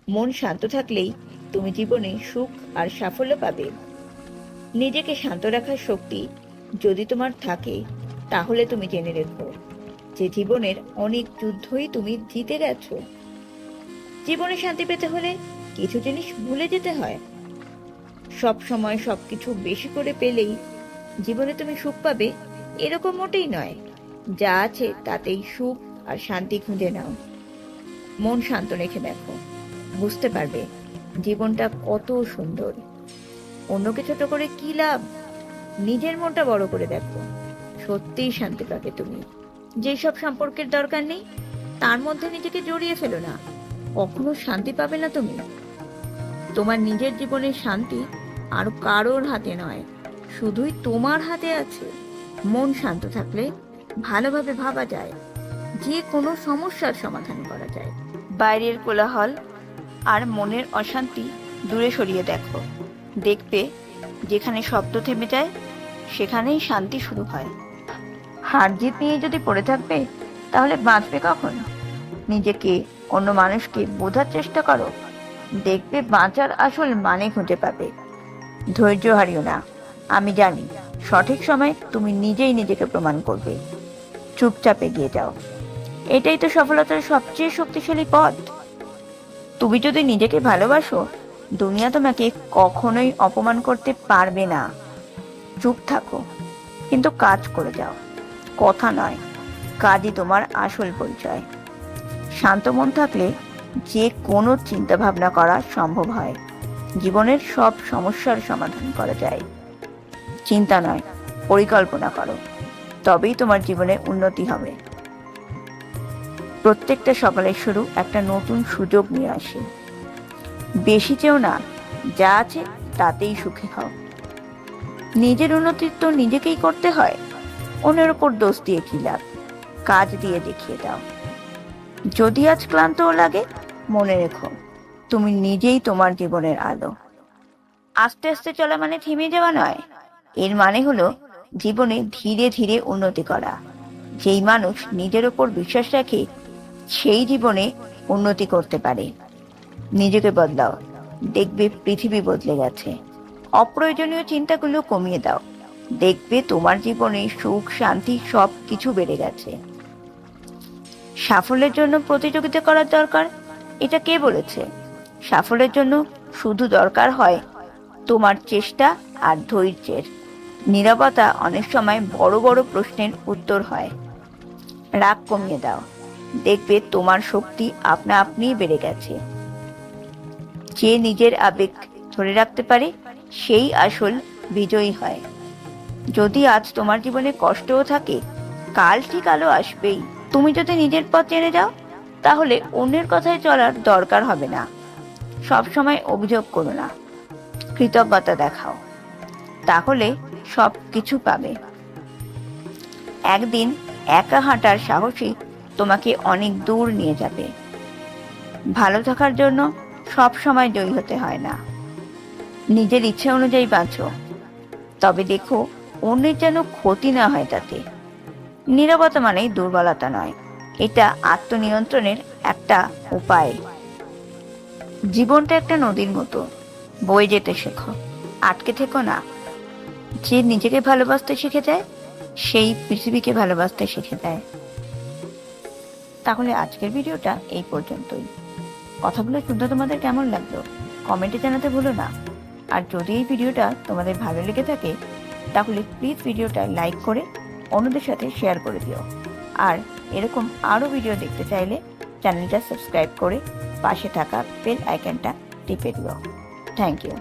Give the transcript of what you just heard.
মন শান্ত থাকলেই তুমি জীবনে সুখ আর সাফল্য পাবে। নিজেকে শান্ত রাখার শক্তি যদি তোমার থাকে, তাহলে তুমি জেনে রেখো যে জীবনের অনেক যুদ্ধই তুমি জিতে গেছো। জীবনে শান্তি পেতে হলে কিছু জিনিস ভুলে যেতে হয়। সব সময় সবকিছু বেশি করে পেলেই জীবনে তুমি সুখ পাবে, এরকম মোটেই নয়। যা আছে তাতেই সুখ আর শান্তি খুঁজে নাও। মন শান্ত রেখে দেখো, বুঝতে পারবে জীবনটা কত সুন্দর। অন্যকে ছোট করে কি লাভ? নিজের মনটা বড় করে দেখো, সত্যিই শান্তি পাবে তুমি। যেসব সম্পর্কের দরকার নেই তার মধ্যে নিজেকে জড়িয়ে ফেলো না, কখনো শান্তি পাবে না তুমি। তোমার নিজের জীবনের শান্তি আর কারোর হাতে নয়, শুধুই তোমার হাতে আছে। মন শান্ত থাকলে ভালোভাবে ভাবা যায়, যে কোনো সমস্যার সমাধান করা যায়। বাইরের কোলাহল আর মনের অশান্তি দূরে সরিয়ে দেখো, দেখবে যেখানে শব্দ থেমে যায় সেখানেই শান্তি শুরু হয়। হার জিত নিয়ে যদি পড়ে থাকবে তাহলে বাঁচবে কখন? নিজেকে, অন্য মানুষকে বোঝার চেষ্টা করো, দেখবে বাঁচার আসল মানে খুঁজে পাবে। ধৈর্য হারিও না, আমি জানি সঠিক সময় তুমি নিজেই নিজেকে প্রমাণ করবে। চুপচাপ এগিয়ে যাও, এটাই তো সফলতার সবচেয়ে শক্তিশালী পথ। তুমি যদি নিজেকে ভালোবাসো, দুনিয়া তোমাকে কখনোই অপমান করতে পারবে না। চুপ থাকো, কিন্তু কাজ করে যাও। কথা নয়, কাজই তোমার আসল পরিচয়। শান্ত মন থাকলে যে কোনো চিন্তা ভাবনা করা সম্ভব হয়। জীবনের সব সমস্যার সমাধান করা যায়। চিন্তা নয়, পরিকল্পনা করো, তবেই তোমার জীবনে উন্নতি হবে। প্রত্যেকটা সকালের শুরু একটা নতুন সুযোগ নিয়ে আসে। বেশি চেও না, যা আছে তাতেই সুখী হও। নিজের উন্নতি তো নিজেকেই করতে হয়, অন্যের ওপর দোষ দিয়ে কি লাভ? কাজ দিয়ে দেখিয়ে দাও। যদি আজ ক্লান্তও লাগে, মনে রেখো তুমি নিজেই তোমার জীবনের আলো। আস্তে আস্তে চলা মানে থেমে যাওয়া নয়, এর মানে হলো জীবনে ধীরে ধীরে উন্নতি করা। যেই মানুষ নিজের ওপর বিশ্বাস রাখে সেই জীবনে উন্নতি করতে পারে। নিজেকে বদলাও, দেখবে পৃথিবী বদলে গেছে। অপ্রয়োজনীয় চিন্তাগুলো কমিয়ে দাও, দেখবে তোমার জীবনে সুখ শান্তি সব কিছু বেড়ে গেছে। সাফল্যের জন্য প্রতিযোগিতা করার দরকার, এটা কে বলেছে? সাফল্যের জন্য শুধু দরকার হয় তোমার চেষ্টা আর ধৈর্যের। নীরবতা অনেক সময় বড় বড় প্রশ্নের উত্তর হয়। রাগ কমিয়ে দাও, দেখবে তোমার শক্তি আপনা আপনিই বেড়ে গেছে। যে নিজের আবেগ ধরে রাখতে পারে সেই আসল বিজয়ী হয়। যদি আজ তোমার জীবনে কষ্টও থাকে, কাল ঠিক আলো আসবেই। তুমি যদি নিজের পথ জেনে যাও, তাহলে অন্যের কথায় চলার দরকার হবে না। সব সময় অভিযোগ করো না, কৃতজ্ঞতা দেখাও, তাহলে সব কিছু পাবে। একদিন একা হাঁটার সাহসী তোমাকে অনেক দূর নিয়ে যাবে। ভালো থাকার জন্য সব সময় জয়ী হতে হয় না। নিজের ইচ্ছে অনুযায়ী বাঁচো, তবে দেখো অন্যের যেন ক্ষতি না হয় তাতে। নীরবতা মানেই দুর্বলতা নয়, এটা আত্মনিয়ন্ত্রণের একটা উপায়। জীবনটা একটা নদীর মতো, বয়ে যেতে শেখো, আটকে থেকো না। যে নিজেকে ভালোবাসতে শিখে যায় সেই পৃথিবীকে ভালোবাসতে শিখে যায়। তাহলে আজকের ভিডিওটা এই পর্যন্তই। কথাগুলো শুনতে তোমাদের কেমন লাগলো কমেন্টে জানাতে ভুলো না। আর যদি এই ভিডিওটা তোমাদের ভালো লেগে থাকে তাহলে প্লিজ ভিডিওটা লাইক করে অন্যদের সাথে শেয়ার করে দিও। আর এরকম আরও ভিডিও দেখতে চাইলে চ্যানেলটা সাবস্ক্রাইব করে পাশে থাকা বেল আইকনটা টিপে দিও। Thank you.